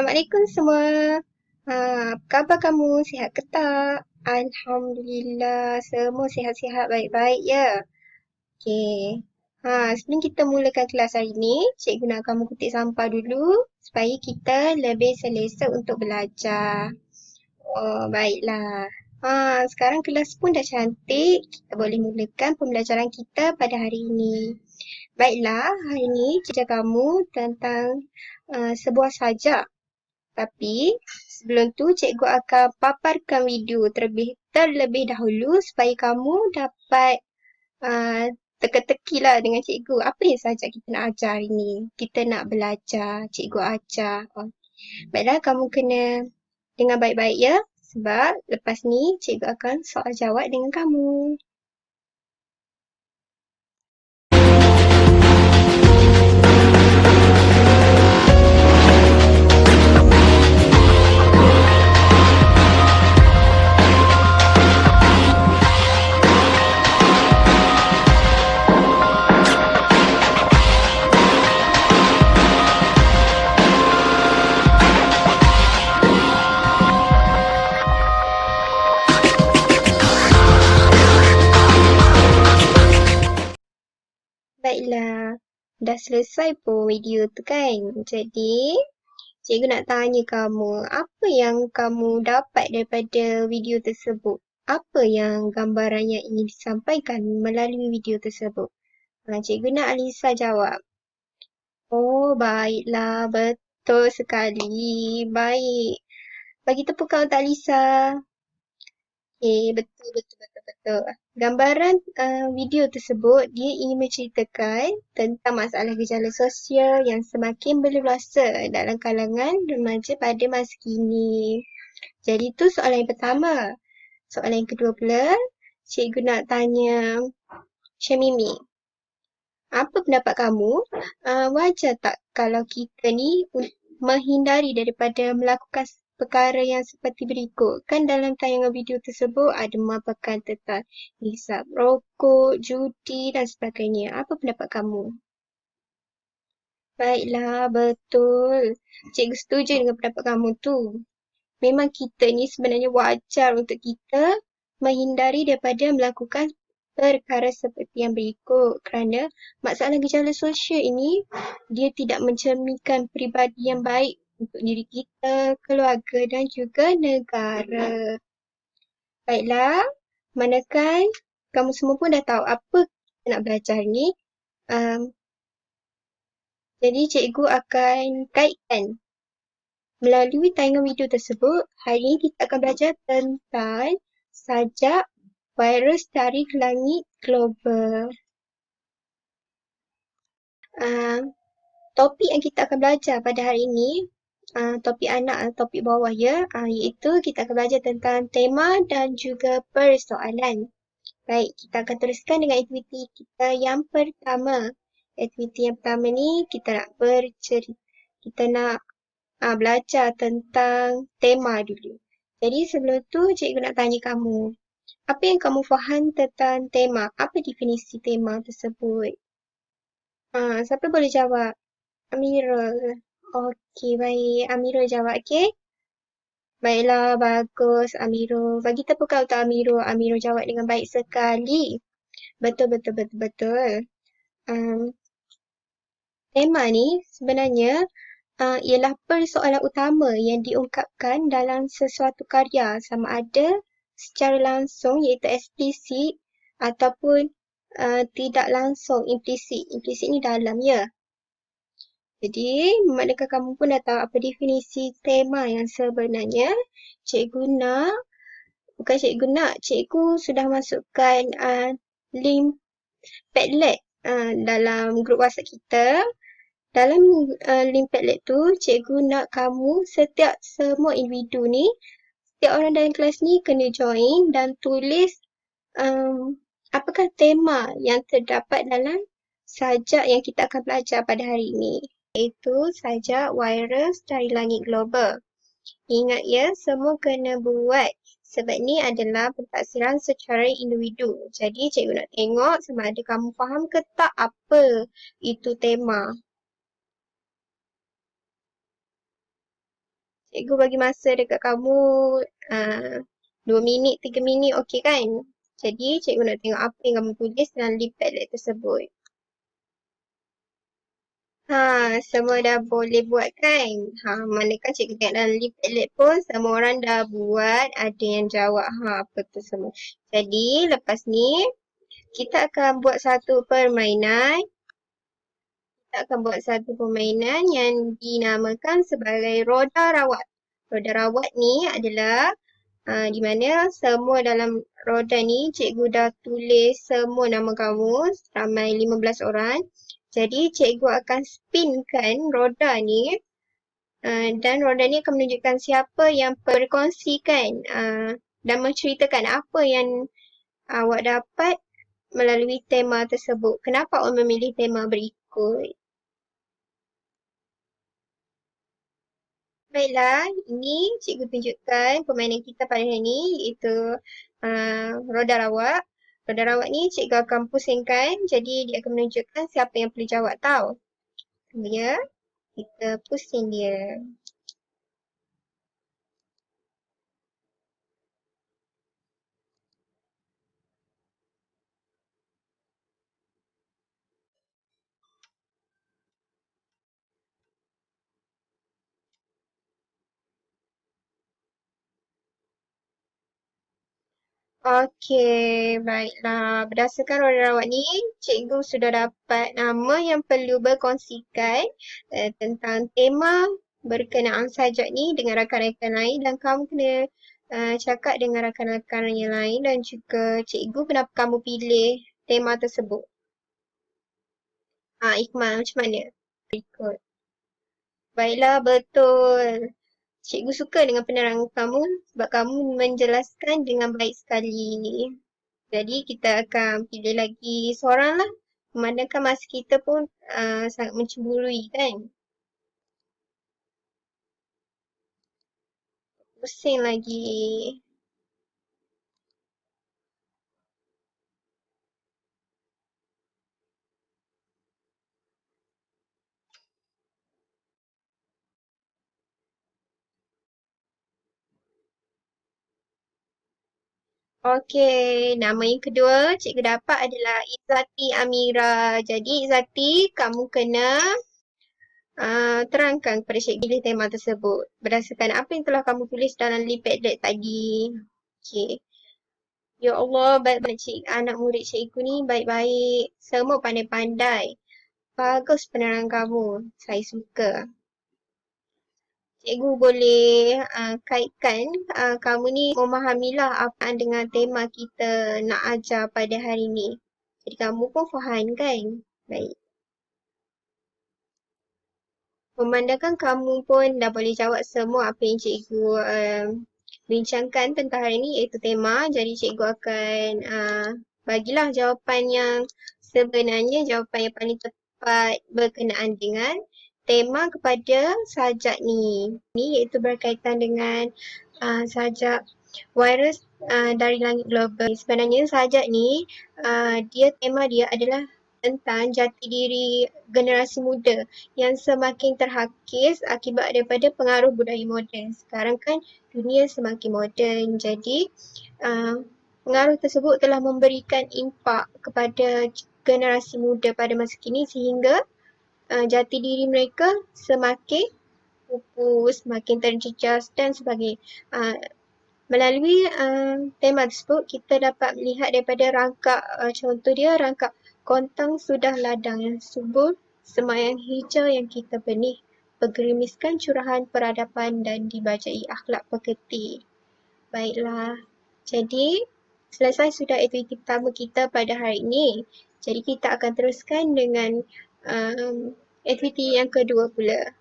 Assalamualaikum semua. Apa khabar kamu? Sihat ke tak? Alhamdulillah, semua sihat-sihat baik-baik ya. Okey. Sebelum kita mulakan kelas hari ini, cikgu nak kamu kutip sampah dulu supaya kita lebih selesa untuk belajar. Oh, baiklah. Sekarang kelas pun dah cantik. Kita boleh mulakan pembelajaran kita pada hari ini. Baiklah, hari ini cerita kamu tentang sebuah sajak. Tapi sebelum tu cikgu akan paparkan video terlebih dahulu supaya kamu dapat uh, teka-tekilah dengan cikgu. Apa yang saja kita nak ajar hari ni? Kita nak belajar, cikgu ajar. Oh. Baiklah, kamu kena dengar baik-baik ya. Sebab lepas ni cikgu akan soal jawab dengan kamu. Baiklah, dah selesai pun video tu kan. Jadi, cikgu nak tanya kamu, apa yang kamu dapat daripada video tersebut? Apa yang gambaran yang ingin disampaikan melalui video tersebut? Cikgu nak Alisa jawab. Oh, baiklah, betul sekali. Baik. Bagi tepukan untuk Alisa. Betul, betul, betul, betul. Gambaran video tersebut, dia ingin menceritakan tentang masalah gejala sosial yang semakin berleluasa dalam kalangan remaja pada masa kini. Jadi itu soalan yang pertama. Soalan yang kedua pula, cikgu nak tanya Syamimi. Apa pendapat kamu? Wajar tak kalau kita ni menghindari daripada melakukan perkara yang seperti berikut? Kan dalam tayangan video tersebut ada memaparkan tentang hisap rokok, judi dan sebagainya. Apa pendapat kamu? Baiklah, betul. Cikgu setuju dengan pendapat kamu tu. Memang kita ni sebenarnya wajar untuk kita menghindari daripada melakukan perkara seperti yang berikut kerana masalah gejala sosial ini dia tidak mencerminkan peribadi yang baik untuk diri kita, keluarga dan juga negara. Baiklah, manakan kamu semua pun dah tahu apa kita nak belajar ni. Jadi cikgu akan kaitkan melalui tayangan video tersebut. Hari ini kita akan belajar tentang sajak virus dari langit global. Topik yang kita akan belajar pada hari ini, topik anak, topik bawah ya, iaitu kita akan belajar tentang tema dan juga persoalan. Baik, kita akan teruskan dengan aktiviti kita yang pertama. Aktiviti yang pertama ni kita nak kita nak belajar tentang tema dulu. Jadi sebelum tu cikgu nak tanya kamu, apa yang kamu faham tentang tema? Apa definisi tema tersebut? Siapa boleh jawab? Amirul. Okey, baik. Amirul jawab, okey? Baiklah, bagus Amirul. Bagi tepukan untuk Amirul. Amirul jawab dengan baik sekali. Betul, betul, betul, betul. Tema ni sebenarnya ialah persoalan utama yang diungkapkan dalam sesuatu karya sama ada secara langsung iaitu eksplisit ataupun tidak langsung implisit. Implisit ni dalam ya. Jadi, manakah kamu pun dah tahu apa definisi tema yang sebenarnya? Cikgu sudah masukkan link Padlet dalam grup WhatsApp kita. Dalam link Padlet tu, cikgu nak kamu semua individu ni, setiap orang dalam kelas ni kena join dan tulis apakah tema yang terdapat dalam sajak yang kita akan belajar pada hari ini. Iaitu sajak virus dari langit global. Ingat ya, semua kena buat. Sebab ni adalah pentafsiran secara individu. Jadi cikgu nak tengok sama ada kamu faham ke tak apa itu tema. Cikgu bagi masa dekat kamu uh, 2 minit, 3 minit, okey kan? Jadi, cikgu nak tengok apa yang kamu tulis dalam leaf Padlet tersebut. Semua dah boleh buat kan? Manakala cikgu tengok dalam leaf Padlet pun semua orang dah buat, ada yang jawab apa tu semua. Jadi, lepas ni kita akan buat satu permainan. Kita akan buat satu permainan yang dinamakan sebagai roda rawat. Roda rawat ni adalah di mana semua dalam roda ni cikgu dah tulis semua nama kamu ramai 15 orang. Jadi cikgu akan spinkan roda ni dan roda ni akan menunjukkan siapa yang berkongsikan dan menceritakan apa yang awak dapat melalui tema tersebut. Kenapa awak memilih tema berikut? Baiklah, ini cikgu tunjukkan permainan kita pada hari ini iaitu roda rawak. Roda rawak ni cikgu akan pusingkan, jadi dia akan menunjukkan siapa yang boleh jawab tau. Tunggu ya, kita pusing dia. Okey, baiklah. Berdasarkan roda rawak ni, cikgu sudah dapat nama yang perlu berkongsikan tentang tema berkenaan sajak ni dengan rakan-rakan lain dan kamu kena cakap dengan rakan-rakan yang lain dan juga cikgu kenapa kamu pilih tema tersebut. Ikmal, macam mana? Berikut. Baiklah, betul. Cikgu suka dengan penerangan kamu sebab kamu menjelaskan dengan baik sekali. Jadi kita akan pilih lagi seorang lah. Memandangkan masa kita pun sangat mencemburui kan. Pusing lagi. Okey, nama yang kedua cikgu dapat adalah Izzati Amira. Jadi Izzati, kamu kena terangkan kepada cikgu pilih tema tersebut. Berdasarkan apa yang telah kamu tulis dalam leaf Padlet tadi. Okey. Ya Allah, baik-baik anak murid cikgu ni baik-baik. Semua pandai-pandai. Bagus penerangan kamu. Saya suka. Cikgu boleh kaitkan kamu ni memahamilah apa dengan tema kita nak ajar pada hari ni. Jadi kamu pun faham kan? Baik. Memandangkan kamu pun dah boleh jawab semua apa yang cikgu bincangkan tentang hari ini iaitu tema. Jadi cikgu akan bagilah jawapan yang sebenarnya, jawapan yang paling tepat berkenaan dengan tema kepada sajak ni. Ni iaitu berkaitan dengan sajak virus dari langit global. Sebenarnya sajak ni tema dia adalah tentang jati diri generasi muda yang semakin terhakis akibat daripada pengaruh budaya moden. Sekarang kan dunia semakin moden, jadi pengaruh tersebut telah memberikan impak kepada generasi muda pada masa kini sehingga jati diri mereka semakin pupus, semakin terjejas dan sebagainya. Melalui tema tersebut, kita dapat melihat daripada rangkap, contoh dia rangkap kontang sudah ladang yang subur, semayang hijau yang kita benih, bergerimiskan curahan peradaban dan dibajai akhlak pekerti. Baiklah, jadi selesai sudah aktiviti pertama kita pada hari ini. Jadi kita akan teruskan dengan aktiviti yang kedua pula.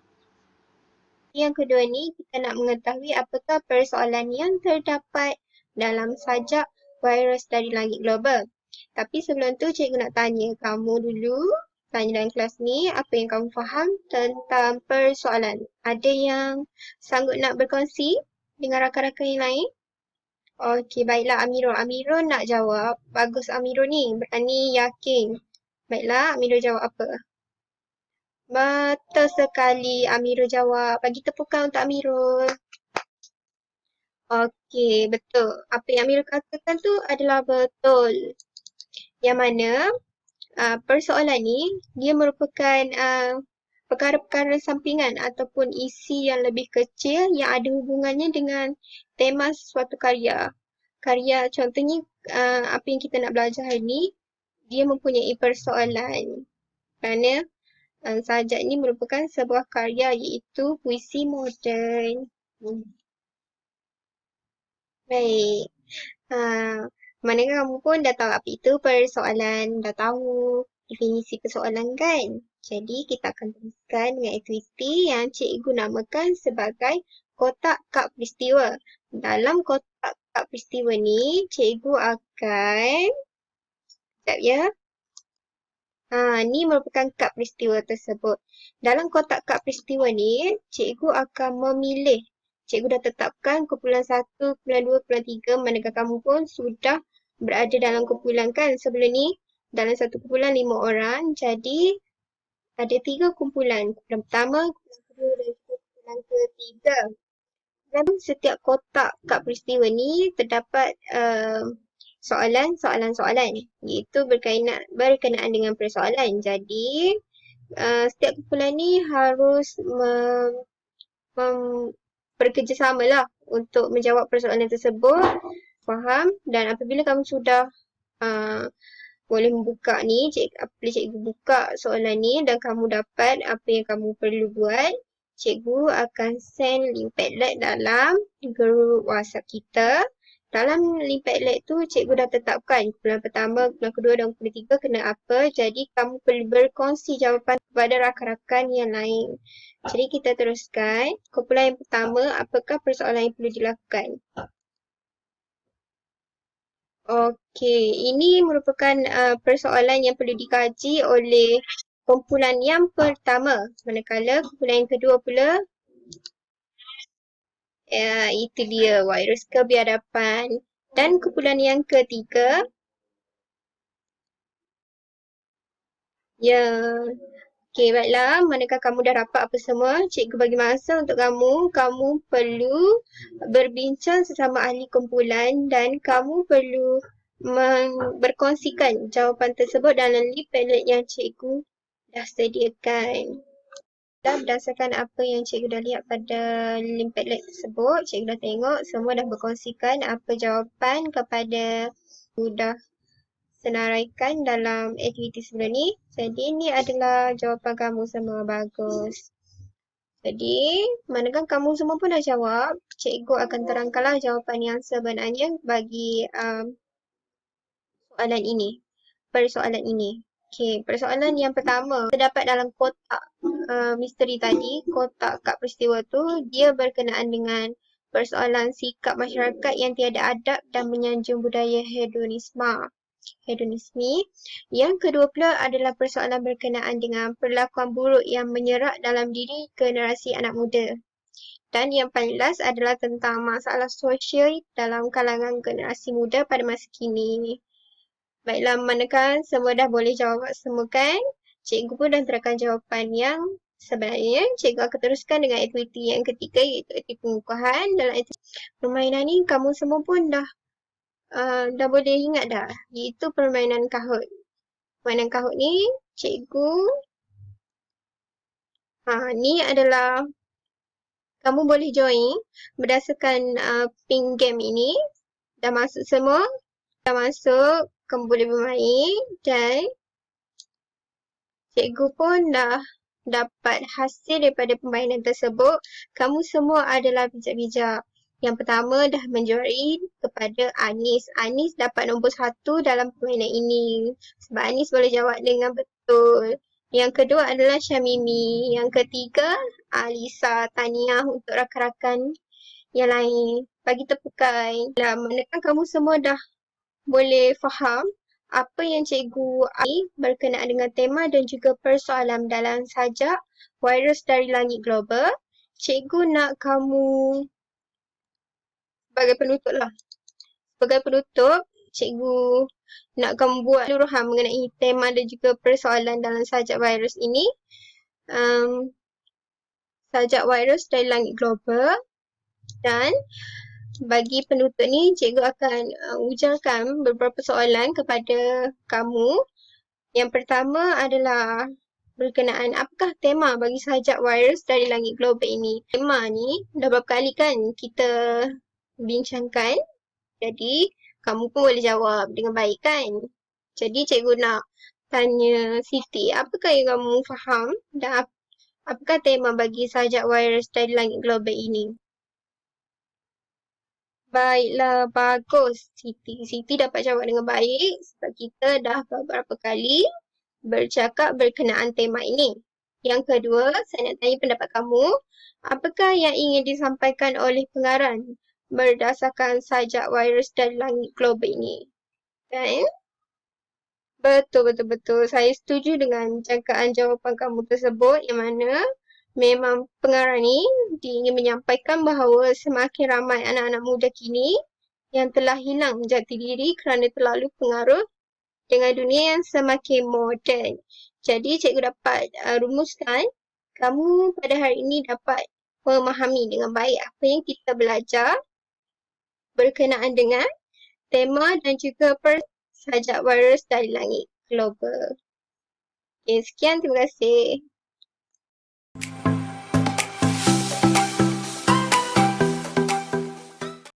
Yang kedua ni kita nak mengetahui apakah persoalan yang terdapat dalam sajak virus dari langit global. Tapi sebelum tu cikgu nak tanya kamu dulu, tanya dalam kelas ni apa yang kamu faham tentang persoalan. Ada yang sanggup nak berkongsi dengan rakan-rakan yang lain? Okey, baiklah Amirul. Amirul nak jawab. Bagus Amirul ni, berani, yakin. Baiklah, Amirul jawab apa? Betul sekali, Amirul jawab. Bagi tepukan untuk Amirul. Okey, betul. Apa yang Amirul katakan tu adalah betul. Yang mana persoalan ni dia merupakan perkara-perkara sampingan ataupun isi yang lebih kecil yang ada hubungannya dengan tema suatu karya. Karya contohnya apa yang kita nak belajar hari ni, dia mempunyai persoalan. Kerana sajak ini merupakan sebuah karya iaitu puisi moden. Baik. Ha, Manakah kamu pun dah tahu apa itu persoalan, dah tahu definisi persoalan kan? Jadi kita akan teruskan dengan aktiviti yang cikgu namakan sebagai kotak kad peristiwa. Dalam kotak kad peristiwa ni, cikgu akan, sekejap ya. Ni merupakan kad peristiwa tersebut. Dalam kotak kad peristiwa ni, cikgu akan memilih. Cikgu dah tetapkan kumpulan 1, kumpulan 2, kumpulan 3. Manakah kamu pun sudah berada dalam kumpulan kan sebelum ni. Dalam satu kumpulan 5 orang. Jadi, ada 3 kumpulan. Kumpulan pertama, kumpulan kedua dan juga kumpulan ketiga. Dalam setiap kotak kad peristiwa ni terdapat soalan-soalan iaitu berkenaan dengan persoalan. Jadi setiap kumpulan ni harus bekerjasama lah untuk menjawab persoalan tersebut. Faham? Dan apabila kamu sudah boleh membuka ni, apabila cikgu buka soalan ni dan kamu dapat apa yang kamu perlu buat, cikgu akan send link Padlet dalam grup WhatsApp kita. Dalam link Padlet tu, cikgu dah tetapkan kumpulan pertama, kumpulan kedua dan kumpulan tiga kena apa. Jadi, kamu perlu berkongsi jawapan kepada rakan-rakan yang lain. Jadi, kita teruskan. Kumpulan yang pertama, apakah persoalan yang perlu dilakukan? Okey, ini merupakan persoalan yang perlu dikaji oleh kumpulan yang pertama. Manakala kumpulan yang kedua pula, itu dia virus kebiadaban. Dan kumpulan yang ketiga, ya. Okey, baiklah. Manakah kamu dah dapat apa semua? Cikgu bagi masa untuk kamu. Kamu perlu berbincang sesama ahli kumpulan dan kamu perlu berkongsikan jawapan tersebut dalam link Padlet yang cikgu dah sediakan. Dan berdasarkan apa yang cikgu dah lihat pada link Padlet tersebut, cikgu dah tengok semua dah berkongsikan apa jawapan kepada sudah senaraikan dalam aktiviti sebelum ni. Jadi ni adalah jawapan kamu semua. Bagus. Jadi, manakah kamu semua pun dah jawab, cikgu akan terangkanlah jawapan yang sebenarnya bagi soalan ini. Persoalan ini. Okey, persoalan yang pertama terdapat dalam kotak misteri tadi, kotak kad peristiwa tu, dia berkenaan dengan persoalan sikap masyarakat yang tiada adab dan menyanjung budaya hedonisme. Yang kedua pula adalah persoalan berkenaan dengan perlakuan buruk yang menyerak dalam diri generasi anak muda. Dan yang paling last adalah tentang masalah sosial dalam kalangan generasi muda pada masa kini. Baiklah, manakah semua dah boleh jawab semua kan? Cikgu pun dah terangkan jawapan yang sebenarnya. Cikgu akan teruskan dengan aktiviti yang ketiga iaitu aktiviti pengukuhan. Dalam aktiviti permainan ni kamu semua pun dah boleh ingat dah. Iaitu permainan kahut. Permainan kahut ni cikgu ni adalah kamu boleh join berdasarkan pink game ini. Dah masuk semua? Dah masuk, kamu boleh bermain dan cikgu pun dah dapat hasil daripada permainan tersebut. Kamu semua adalah bijak-bijak. Yang pertama dah menjuarai kepada Anis. Anis dapat nombor 1 dalam permainan ini. Sebab Anis boleh jawab dengan betul. Yang kedua adalah Syamimi. Yang ketiga, Alisa. Tahniah untuk rakan-rakan yang lain. Bagi tepukan. Manakah kamu semua dah boleh faham apa yang cikgu berkenaan dengan tema dan juga persoalan dalam sajak virus dari langit global. Cikgu nak kamu sebagai penutup lah. Sebagai penutup, cikgu nak kamu buat luruhan mengenai tema dan juga persoalan dalam sajak virus ini. sajak virus dari langit global, dan bagi penutup ni, cikgu akan ujarkan beberapa soalan kepada kamu. Yang pertama adalah berkenaan apakah tema bagi sajak virus dari langit global ini. Tema ni dah berapa kali kan kita bincangkan, jadi kamu pun boleh jawab dengan baik kan. Jadi cikgu nak tanya Siti, apakah yang kamu faham dan apakah tema bagi sajak virus dari langit global ini? Baiklah, bagus Siti. Siti dapat jawab dengan baik sebab kita dah beberapa kali bercakap berkenaan tema ini. Yang kedua, saya nak tanya pendapat kamu. Apakah yang ingin disampaikan oleh pengarang berdasarkan sajak virus dari langit global ini? Kan? Betul. Saya setuju dengan jangkaan jawapan kamu tersebut yang mana memang pengarang ni ingin menyampaikan bahawa semakin ramai anak-anak muda kini yang telah hilang jati diri kerana terlalu pengaruh dengan dunia yang semakin moden. Jadi cikgu dapat rumuskan, kamu pada hari ini dapat memahami dengan baik apa yang kita belajar berkenaan dengan tema dan juga sajak virus dari langit global. Okay, sekian, terima kasih.